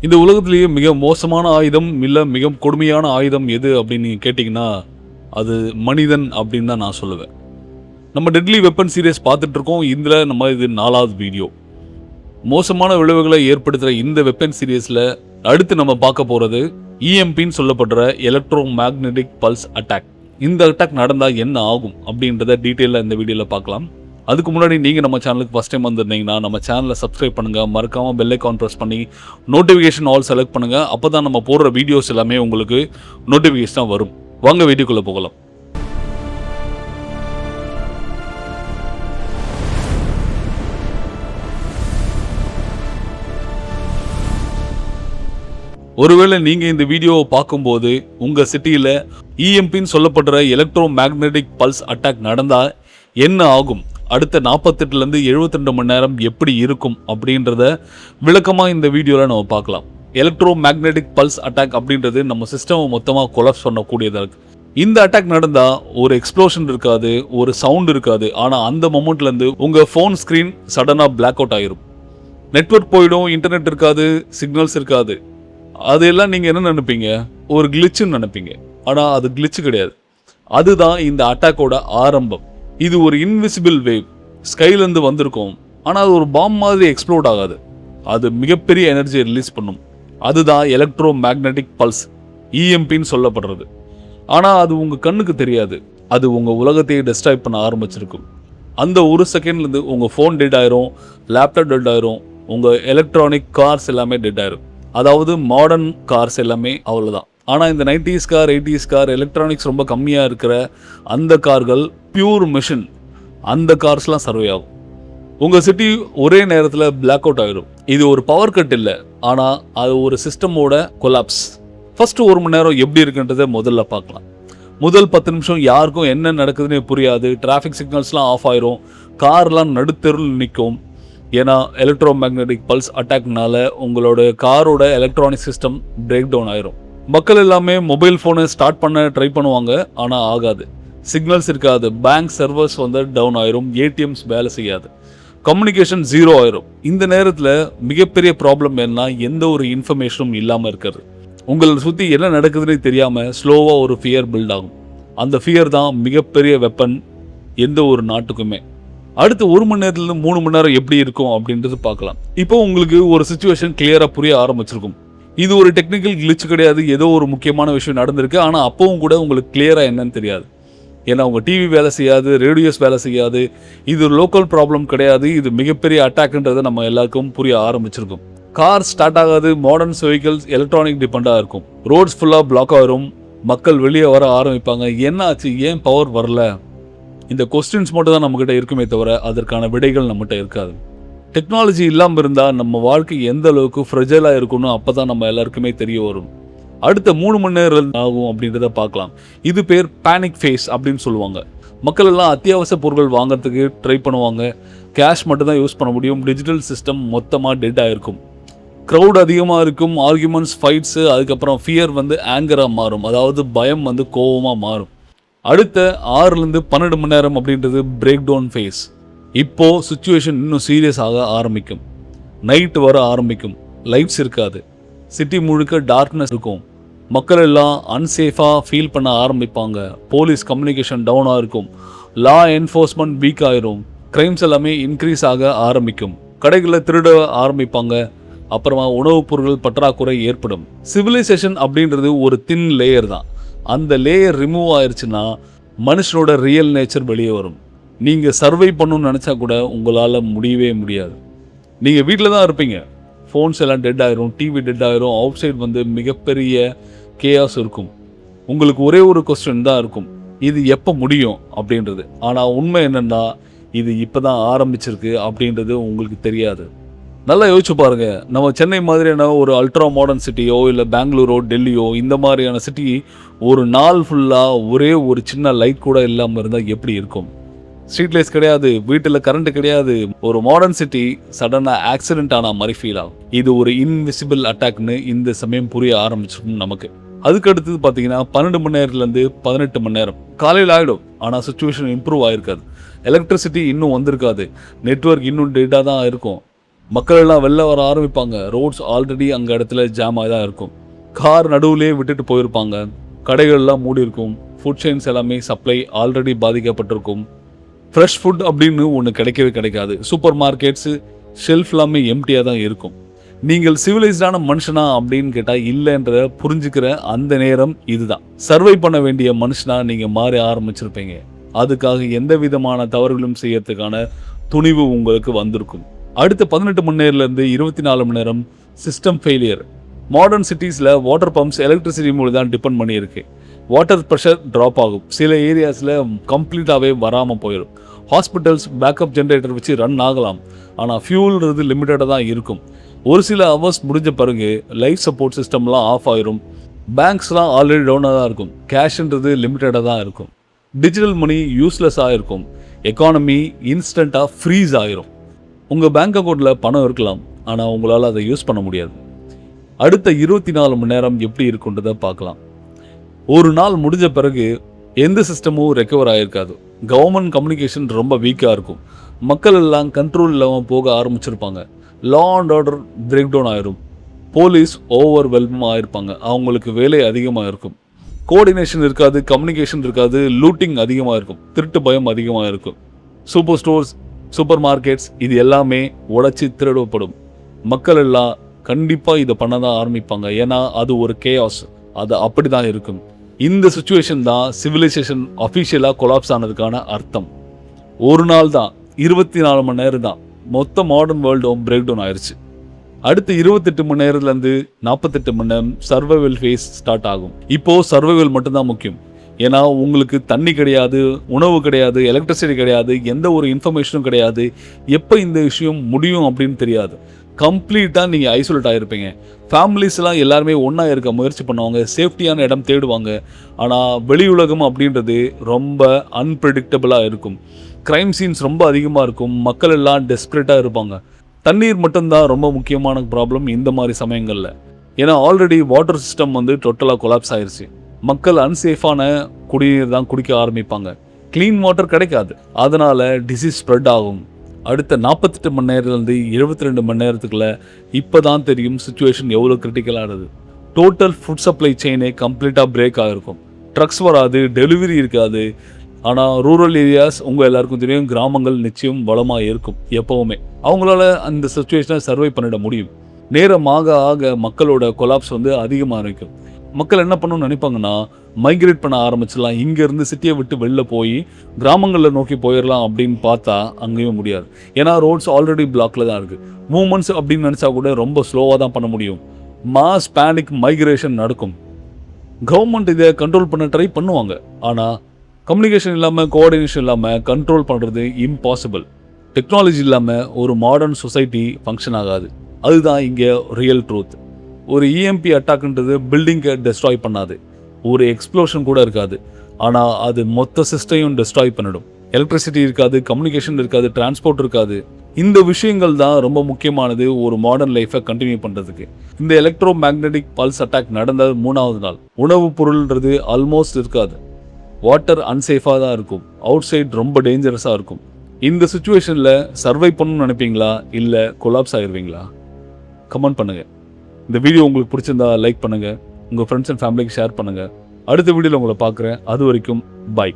இந்த உலகத்திலேயே மிக மோசமான ஆயுதம் இல்லை மிக கொடுமையான ஆயுதம் எது அப்படின்னு நீங்கள் கேட்டிங்கன்னா அது மனிதன் அப்படின்னு தான் நான் சொல்லுவேன். நம்ம டெட்லி வெப்பன் சீரியஸ் பார்த்துட்டு இருக்கோம். இதில் நம்ம இது 4வது வீடியோ. மோசமான விளைவுகளை ஏற்படுத்துகிற இந்த வெப்பன் சீரியஸில் அடுத்து நம்ம பார்க்க போகிறது இஎம்பின்னு சொல்லப்படுற எலக்ட்ரோ மேக்னெட்டிக் பல்ஸ் அட்டாக். இந்த அட்டாக் நடந்தால் என்ன ஆகும் அப்படின்றத டீட்டெயிலாக இந்த வீடியோவில் பார்க்கலாம். அதுக்கு முன்னாடி நீங்கள் நம்ம சேனலுக்கு ஃபஸ்ட் டைம் வந்திருந்தீங்கன்னா நம்ம சேனலை சப்ஸ்கிரைப் பண்ணுங்கள், மறக்காமல் பெல் ஐகான் ப்ரெஸ் பண்ணி நோட்டிஃபிகேஷன் ஆல் செலக்ட் பண்ணுங்கள். அப்போ தான் நம்ம போடுற வீடியோஸ் எல்லாமே உங்களுக்கு நோட்டிஃபிகேஷனாக வரும். வாங்க வீடியோக்குள்ளே போகலாம். ஒருவேளை நீங்கள் இந்த வீடியோவை பார்க்கும்போது உங்கள் சிட்டியில் இஎம்பின்னு சொல்லப்படுற எலக்ட்ரோ மேக்னெட்டிக் பல்ஸ் அட்டாக் நடந்தால் என்ன ஆகும், அடுத்த 48லேருந்து 72 மணி நேரம் எப்படி இருக்கும் அப்படின்றத விளக்கமாக இந்த வீடியோவில் நம்ம பார்க்கலாம். எலக்ட்ரோ மேக்னெட்டிக் பல்ஸ் அட்டாக் அப்படின்றது நம்ம சிஸ்டமை மொத்தமாக கொலாப்ஸ் பண்ணக்கூடியதாக இருக்குது. இந்த அட்டாக் நடந்தால் ஒரு எக்ஸ்ப்ளோஷன் இருக்காது, ஒரு சவுண்ட் இருக்காது. ஆனால் அந்த மொமெண்ட்லேருந்து உங்கள் ஃபோன் ஸ்க்ரீன் சடனாக பிளாக் அவுட் ஆகிரும். நெட்வொர்க் போயிடும், இன்டர்நெட் இருக்காது, சிக்னல்ஸ் இருக்காது. அதெல்லாம் நீங்கள் என்ன நினைப்பீங்க, ஒரு கிளிச்சுன்னு நினைப்பீங்க. ஆனால் அது கிளிச்சு கிடையாது. அதுதான் இந்த அட்டாக்கோட ஆரம்பம். இது ஒரு இன்விசிபிள் வேவ் ஸ்கைலேருந்து வந்திருக்கும். ஆனால் அது ஒரு பாம் மாதிரி எக்ஸ்ப்ளோட் ஆகாது. அது மிகப்பெரிய எனர்ஜியை ரிலீஸ் பண்ணும். அதுதான் எலக்ட்ரோ மேக்னெட்டிக் பல்ஸ், இஎம்பின்னு சொல்லப்படுறது. ஆனால் அது உங்கள் கண்ணுக்கு தெரியாது. அது உங்கள் உலகத்தையே டெஸ்ட்ராய் பண்ண ஆரம்பிச்சிருக்கும். அந்த ஒரு செகண்ட்லேருந்து உங்கள் ஃபோன் டெட் ஆயிரும், லேப்டாப் டெட் ஆயிரும், உங்கள் எலக்ட்ரானிக் கார்ஸ் எல்லாமே டெட் ஆயிரும். அதாவது மாடர்ன் கார்ஸ் எல்லாமே அவ்வளோதான். ஆனால் இந்த 90s car, 80s car, electronics ரொம்ப கம்மியாக இருக்கிற அந்த கார்கள், பியூர் மிஷின், அந்த கார்ஸ்லாம் சர்வே ஆகும். உங்கள் சிட்டி ஒரே நேரத்தில் பிளாக் அவுட் ஆகிடும். இது ஒரு பவர் கட் இல்லை, ஆனால் அது ஒரு சிஸ்டமோட கொலாப்ஸ். ஃபஸ்ட்டு 1 மணி நேரம் எப்படி இருக்குன்றதை முதல்ல பார்க்கலாம். முதல் 10 நிமிஷம் யாருக்கும் என்ன நடக்குதுன்னு புரியாது. டிராஃபிக் சிக்னல்ஸ்லாம் ஆஃப் ஆயிரும், கார்லாம் நடுத்தெருவில் நிற்கும். ஏன்னா எலக்ட்ரோ மேக்னெட்டிக் பல்ஸ் அட்டாக்னால உங்களோட காரோட எலக்ட்ரானிக் சிஸ்டம் பிரேக் டவுன் ஆயிரும். மக்கள் எல்லாமே மொபைல் ஃபோனை ஸ்டார்ட் பண்ண ட்ரை பண்ணுவாங்க, ஆனால் ஆகாது. சிக்னல்ஸ் இருக்காது, பேங்க் சர்வர்ஸ் டவுன் ஆயிரும், ஏடிஎம்ஸ் வேலை செய்யாது, கம்யூனிகேஷன் 0 ஆயிரும். இந்த நேரத்தில் மிகப்பெரிய ப்ராப்ளம் என்ன, எந்த ஒரு இன்ஃபர்மேஷனும் இல்லாமல் இருக்கிறது. உங்களை சுற்றி என்ன நடக்குதுன்னு தெரியாமல் ஸ்லோவாக ஒரு ஃபியர் பில்ட் ஆகும். அந்த ஃபியர் தான் மிகப்பெரிய வெப்பன் எந்த ஒரு நாட்டுக்குமே. அடுத்து 1 மணி நேரத்துலேருந்து 3 மணி நேரம் எப்படி இருக்கும் அப்படின்றது பார்க்கலாம். இப்போ உங்களுக்கு ஒரு சிச்சுவேஷன் கிளியராக புரிய ஆரம்பிச்சிருக்கும். இது ஒரு டெக்னிக்கல் கிளிச் கிடையாது, ஏதோ ஒரு முக்கியமான விஷயம் நடந்திருக்கு. ஆனால் அப்பவும் கூட உங்களுக்கு கிளியராக என்னன்னு தெரியாது. ஏன்னா உங்கள் டிவி வேலை செய்யாது, ரேடியோஸ் வேலை செய்யாது. இது லோக்கல் ப்ராப்ளம் கிடையாது, இது மிகப்பெரிய அட்டாக்ன்றது நம்ம எல்லாருக்கும் புரிய ஆரம்பிச்சிருக்கும். கார் ஸ்டார்ட் ஆகாது, மாடர்ன் வெஹிக்கிள்ஸ் எலக்ட்ரானிக் டிபெண்டாக இருக்கும். ரோட்ஸ் ஃபுல்லாக பிளாக் ஆகிரும், மக்கள் வெளியே வர ஆரம்பிப்பாங்க. என்ன ஆச்சு, ஏன் பவர் வரல? இந்த கொஸ்டின்ஸ் மட்டும் தான் நம்மகிட்ட இருக்குமே தவிர அதற்கான விடைகள் நம்மகிட்ட இருக்காது. டெக்னாலஜி இல்லாமல் இருந்தால் நம்ம வாழ்க்கை எந்த அளவுக்கு ஃப்ரெஜைலாக இருக்கணும் அப்போ தான் நம்ம எல்லாருக்குமே தெரிய வரும். அடுத்த 3 மணி நேரம் ஆகும் அப்படின்றத பார்க்கலாம். இது பேர் பேனிக் ஃபேஸ் அப்படின்னு சொல்லுவாங்க. மக்கள் எல்லாம் அத்தியாவசிய பொருட்கள் வாங்குறதுக்கு ட்ரை பண்ணுவாங்க. கேஷ் மட்டும் தான் யூஸ் பண்ண முடியும். டிஜிட்டல் சிஸ்டம் மொத்தமாக டெட் ஆகிருக்கும். க்ரௌட் அதிகமாக இருக்கும், ஆர்கியூமெண்ட்ஸ், ஃபைட்ஸு, அதுக்கப்புறம் ஃபியர் ஆங்கராக மாறும். அதாவது பயம் கோவமாக மாறும். அடுத்த 6லேருந்து 12 மணி நேரம் அப்படின்றது பிரேக் டவுன் ஃபேஸ். இப்போது சுச்சுவேஷன் இன்னும் சீரியஸ் ஆக ஆரம்பிக்கும். நைட் வர ஆரம்பிக்கும், லைட்ஸ் இருக்காது, சிட்டி முழுக்க டார்க்னஸ் இருக்கும். மக்கள் எல்லாம் அன்சேஃபாக ஃபீல் பண்ண ஆரம்பிப்பாங்க. போலீஸ் கம்யூனிகேஷன் டவுனாக இருக்கும், லா என்ஃபோர்ஸ்மெண்ட் வீக் ஆயிரும், க்ரைம்ஸ் எல்லாமே இன்க்ரீஸ் ஆக ஆரம்பிக்கும், கடைகளில் திருட ஆரம்பிப்பாங்க. அப்புறமா உணவுப் பொருட்கள் பற்றாக்குறை ஏற்படும். சிவிலைசேஷன் அப்படின்றது ஒரு தின் லேயர் தான். அந்த லேயர் ரிமூவ் ஆயிடுச்சுன்னா மனுஷனோட ரியல் நேச்சர் வெளியே வரும். நீங்கள் சர்வை பண்ணணும்னு நினச்சா கூட உங்களால் முடியவே முடியாது. நீங்கள் வீட்டில் தான் இருப்பீங்க, ஃபோன்ஸ் எல்லாம் டெட் ஆயிரும், டிவி டெட் ஆயிரும், அவுட் சைட் மிகப்பெரிய கேயாஸ் இருக்கும். உங்களுக்கு ஒரே ஒரு கொஸ்டின் தான் இருக்கும், இது எப்போ முடியும் அப்படின்றது. ஆனால் உண்மை என்னென்னா இது இப்போ தான் ஆரம்பிச்சிருக்கு அப்படின்றது உங்களுக்கு தெரியாது. நல்லா யோசிச்சு பாருங்க. நம்ம சென்னை மாதிரியான ஒரு அல்ட்ரா மாடர்ன் சிட்டியோ இல்லை பெங்களூரோ டெல்லியோ இந்த மாதிரியான சிட்டி ஒரு நாள் ஃபுல்லாக ஒரே ஒரு சின்ன லைட் கூட இல்லாமல் இருந்தால் எப்படி இருக்கும்? ஸ்ட்ரீட் லைட்ஸ் கிடையாது, வீட்டில் கரண்ட் கிடையாது. ஒரு மாடர்ன் சிட்டி சடனாக ஆக்சிடென்ட் ஆன மாதிரி ஃபீல் ஆகும். இது ஒரு இன்விசிபிள் அட்டாக்னு இந்த சமயம் புரிய ஆரம்பிச்சிருக்கும் நமக்கு. அதுக்கு அடுத்தது பார்த்தீங்கன்னா 12 மணி நேரத்துலேருந்து 18 மணி நேரம் காலையில் ஆகிடும். ஆனால் சுச்சுவேஷன் இம்ப்ரூவ் ஆகிருக்காது. எலக்ட்ரிசிட்டி இன்னும் வந்திருக்காது, நெட்வொர்க் இன்னும் டேட்டாக தான் இருக்கும். மக்கள் எல்லாம் வெளில வர ஆரம்பிப்பாங்க. ரோட்ஸ் ஆல்ரெடி அங்கே இடத்துல ஜாம் ஆகி தான் இருக்கும். கார் நடுவுலேயே விட்டுட்டு போயிருப்பாங்க. கடைகள்லாம் மூடி இருக்கும். ஃபுட் செயின்ஸ் எல்லாமே சப்ளை ஆல்ரெடி பாதிக்கப்பட்டிருக்கும். ஃப்ரெஷ் ஃபுட் அப்படின்னு ஒன்று கிடைக்கவே கிடைக்காது. சூப்பர் மார்க்கெட்ஸு ஷெல்ஃப் எல்லாமே எம்டியாக தான் இருக்கும். நீங்கள் சிவிலைஸ்டான மனுஷனா அப்படின்னு கேட்டால் இல்லைன்ற புரிஞ்சுக்கிற அந்த நேரம் இதுதான். சர்வை பண்ண வேண்டிய மனுஷனா நீங்கள் மாறி ஆரம்பிச்சிருப்பீங்க. அதுக்காக எந்த விதமான தவறுகளும் செய்யறதுக்கான துணிவு உங்களுக்கு வந்திருக்கும். அடுத்த 18 மணி நேரம்லேருந்து 24 மணி நேரம் சிஸ்டம் ஃபெயிலியர். மாடர்ன் சிட்டிஸில் வாட்டர் பம்ப்ஸ் எலக்ட்ரிசிட்டி மூலம் தான் டிபெண்ட் பண்ணியிருக்கு. வாட்டர் ப்ரெஷர் ட்ராப் ஆகும். சில ஏரியாஸில் கம்ப்ளீட்டாகவே வராமல் போயிடும். ஹாஸ்பிட்டல்ஸ் பேக்கப் ஜென்ரேட்டர் வச்சு ரன் ஆகலாம். ஆனால் ஃபியூல்ன்றது லிமிட்டடாக தான் இருக்கும். ஒரு சில ஹவர்ஸ் முடிஞ்ச பிறகு லைஃப் சப்போர்ட் சிஸ்டம்லாம் ஆஃப் ஆயிரும். பேங்க்ஸ்லாம் ஆல்ரெடி டவுனாக தான் இருக்கும். கேஷ்ன்றது லிமிட்டடாக தான் இருக்கும். டிஜிட்டல் மணி யூஸ்லெஸ்ஸாக இருக்கும். எக்கானமி இன்ஸ்டண்ட்டாக ஃப்ரீஸ் ஆயிரும். உங்கள் பேங்க் அக்கௌண்ட்டில் பணம் இருக்கலாம், ஆனால் உங்களால் அதை யூஸ் பண்ண முடியாது. அடுத்த 24 மணி நேரம் எப்படி இருக்குன்றதை பார்க்கலாம். ஒரு நாள் முடிஞ்ச பிறகு எந்த சிஸ்டமும் ரெக்கவர் ஆகிருக்காது. கவர்மெண்ட் கம்யூனிகேஷன் ரொம்ப வீக்காக இருக்கும். மக்கள் எல்லாம் கண்ட்ரோல் இல்லாமல் போக ஆரம்பிச்சிருப்பாங்க. Law and order break down ஆயிரும். போலீஸ் ஓவர்வெல்மாக ஆயிருப்பாங்க. அவங்களுக்கு வேலை அதிகமாக இருக்கும். கோஆர்டினேஷன் இருக்காது, கம்யூனிகேஷன் இருக்காது, லூட்டிங் அதிகமாக இருக்கும், திருட்டு பயம் அதிகமாக இருக்கும். சூப்பர் ஸ்டோர்ஸ், சூப்பர் மார்க்கெட்ஸ் இது எல்லாமே உடைச்சி திருடப்படும். மக்கள் எல்லாம் கண்டிப்பாக இதை பண்ண தான் ஆரம்பிப்பாங்க. ஏன்னா அது ஒரு கேஆஸ். அது அப்படி தான் இருக்கும். இந்த சுச்சுவேஷன் தான் சிவிலைசேஷன் அஃபிஷியலாக கொலாப்ஸ் ஆனதுக்கான அர்த்தம். ஒரு நாள் தான், 24 மணி நேரம் தான் மொத்த மாடர்ன் வேர்ல்டும் பிரேக் டவுன் ஆயிடுச்சு. அடுத்து 28 மணி நேரத்துலேருந்து 48 மணி நேரம் சர்வைவல் ஃபேஸ் ஸ்டார்ட் ஆகும். இப்போது சர்வைவல் மட்டும்தான் முக்கியம். ஏன்னா உங்களுக்கு தண்ணி கிடையாது, உணவு கிடையாது, எலக்ட்ரிசிட்டி கிடையாது, எந்த ஒரு இன்ஃபர்மேஷனும் கிடையாது. எப்போ இந்த விஷயம் முடியும் அப்படின்னு தெரியாது. கம்ப்ளீட்டாக நீங்கள் ஐசோலேட் ஆகிருப்பீங்க. ஃபேமிலிஸ்லாம் எல்லாருமே ஒன்றா இருக்க முயற்சி பண்ணுவாங்க, சேஃப்டியான இடம் தேடுவாங்க. ஆனால் வெளி உலகம் அப்படின்றது ரொம்ப அன்பிரடிக்டபிளாக இருக்கும். க்ரைம் சீன்ஸ் ரொம்ப அதிகமாக இருக்கும். மக்கள் எல்லாம் டெஸ்பரேட்டாக இருப்பாங்க. தண்ணீர் மட்டும்தான் ரொம்ப முக்கியமான ப்ராப்ளம் இந்த மாதிரி சமயங்களில். ஏன்னா ஆல்ரெடி வாட்டர் சிஸ்டம் டோட்டலாக கொலாப்ஸ் ஆயிடுச்சு. மக்கள் அன்சேஃபான குடிநீர் தான் குடிக்க ஆரம்பிப்பாங்க. க்ளீன் வாட்டர் கிடைக்காது. அதனால் டிசீஸ் ஸ்ப்ரெட் ஆகும். அடுத்த 48 மணி நேரத்துலேருந்து 72 மணி நேரத்துக்குள்ள இப்போ தான் தெரியும் சுச்சுவேஷன் எவ்வளோ கிரிட்டிக்கலானது. டோட்டல் ஃபுட் சப்ளை செயினே கம்ப்ளீட்டாக பிரேக் ஆகிருக்கும். ட்ரக்ஸ் வராது, டெலிவரி இருக்காது. ஆனால் ரூரல் ஏரியாஸ் உங்கள் எல்லாருக்கும் தெரியும், கிராமங்கள் நிச்சயம் வளமாக இருக்கும். எப்போவுமே அவங்களால அந்த சுச்சுவேஷனை சர்வை பண்ணிட முடியும். நேரமாக ஆக மக்களோட கொலாப்ஸ் அதிகமாக இருக்கும். மக்கள் என்ன பண்ணணும்னு நினைப்பாங்கன்னா, மைக்ரேட் பண்ண ஆரம்பிச்சிடலாம், இங்கேருந்து சிட்டியை விட்டு வெளில போய் கிராமங்களில் நோக்கி போயிடலாம் அப்படின்னு பார்த்தா அங்கேயும் முடியாது. ஏன்னா ரோட்ஸ் ஆல்ரெடி பிளாக்ல தான் இருக்குது. மூவ்மெண்ட்ஸ் அப்படின்னு நினச்சா கூட ரொம்ப ஸ்லோவாக தான் பண்ண முடியும். மாஸ் பேனிக் மைக்ரேஷன் நடக்கும். கவர்மெண்ட் இதை கண்ட்ரோல் பண்ண ட்ரை பண்ணுவாங்க. ஆனால் கம்யூனிகேஷன் இல்லாமல், கோஆர்டினேஷன் இல்லாமல் கண்ட்ரோல் பண்ணுறது இம்பாசிபிள். டெக்னாலஜி இல்லாமல் ஒரு மாடர்ன் சொசைட்டி ஃபங்க்ஷன் ஆகாது. அதுதான் இங்கே ரியல் ட்ரூத். ஒரு இஎம்பி அட்டாக்ன்றது பில்டிங்கை டெஸ்ட்ராய் பண்ணாது, ஒரு எக்ஸ்ப்ளோஷன் கூட இருக்காது. ஆனால் அது மொத்த சிஸ்டையும் டெஸ்ட்ராய் பண்ணிடும். எலக்ட்ரிசிட்டி இருக்காது, கம்யூனிகேஷன் இருக்காது, டிரான்ஸ்போர்ட் இருக்காது. இந்த விஷயங்கள் தான் ரொம்ப முக்கியமானது ஒரு மாடர்ன் லைஃப்பை கண்டினியூ பண்ணுறதுக்கு. இந்த எலக்ட்ரோ மேக்னெட்டிக் பல்ஸ் அட்டாக் நடந்த 3வது நாள் உணவுப் பொருள்ன்றது ஆல்மோஸ்ட் இருக்காது. வாட்டர் அன்சேஃபாக தான் இருக்கும். அவுட் சைட் ரொம்ப டேஞ்சரஸாக இருக்கும். இந்த சுச்சுவேஷனில் சர்வை பண்ணணும்னு நினைப்பீங்களா, இல்லை கொலாப்ஸ் ஆகிடுவீங்களா? கமெண்ட் பண்ணுங்கள். இந்த வீடியோ உங்களுக்கு பிடிச்சிருந்தா லைக் பண்ணுங்கள். உங்கள் ஃப்ரெண்ட்ஸ் அண்ட் ஃபேமிலிக்கு ஷேர் பண்ணுங்கள். அடுத்த வீடியோவில் உங்களை பார்க்குறேன். அது வரைக்கும் பாய்.